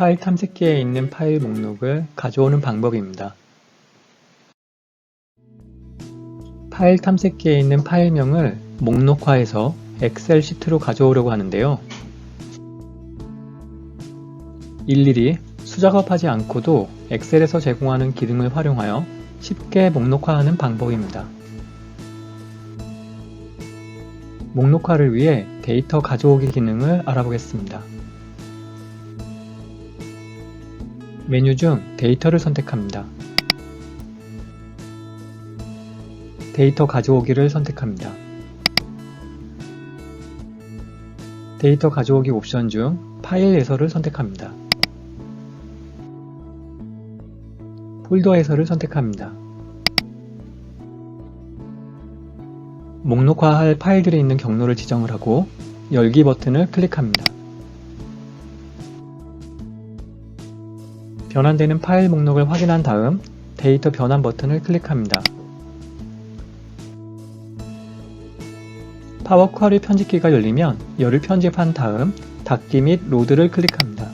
파일 탐색기에 있는 파일 목록을 가져오는 방법입니다. 파일 탐색기에 있는 파일명을 목록화해서 엑셀 시트로 가져오려고 하는데요. 일일이 수작업하지 않고도 엑셀에서 제공하는 기능을 활용하여 쉽게 목록화하는 방법입니다. 목록화를 위해 데이터 가져오기 기능을 알아보겠습니다. 메뉴 중 데이터를 선택합니다. 데이터 가져오기를 선택합니다. 데이터 가져오기 옵션 중 파일 에서를 선택합니다. 폴더에서를 선택합니다. 목록화할 파일들이 있는 경로를 지정을 하고 열기 버튼을 클릭합니다. 변환되는 파일 목록을 확인한 다음 데이터 변환 버튼을 클릭합니다. 파워 쿼리 편집기가 열리면 열을 편집한 다음 닫기 및 로드를 클릭합니다.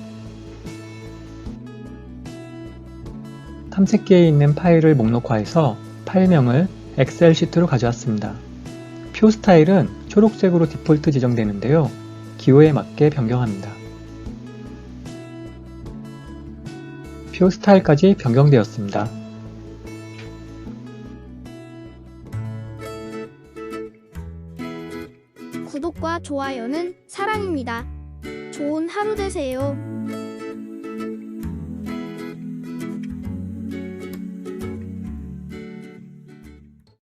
탐색기에 있는 파일을 목록화해서 파일명을 엑셀 시트로 가져왔습니다. 표 스타일은 초록색으로 디폴트 지정되는데요. 기호에 맞게 변경합니다. 표 스타일까지 변경되었습니다. 구독과 좋아요는 사랑입니다. 좋은 하루 되세요.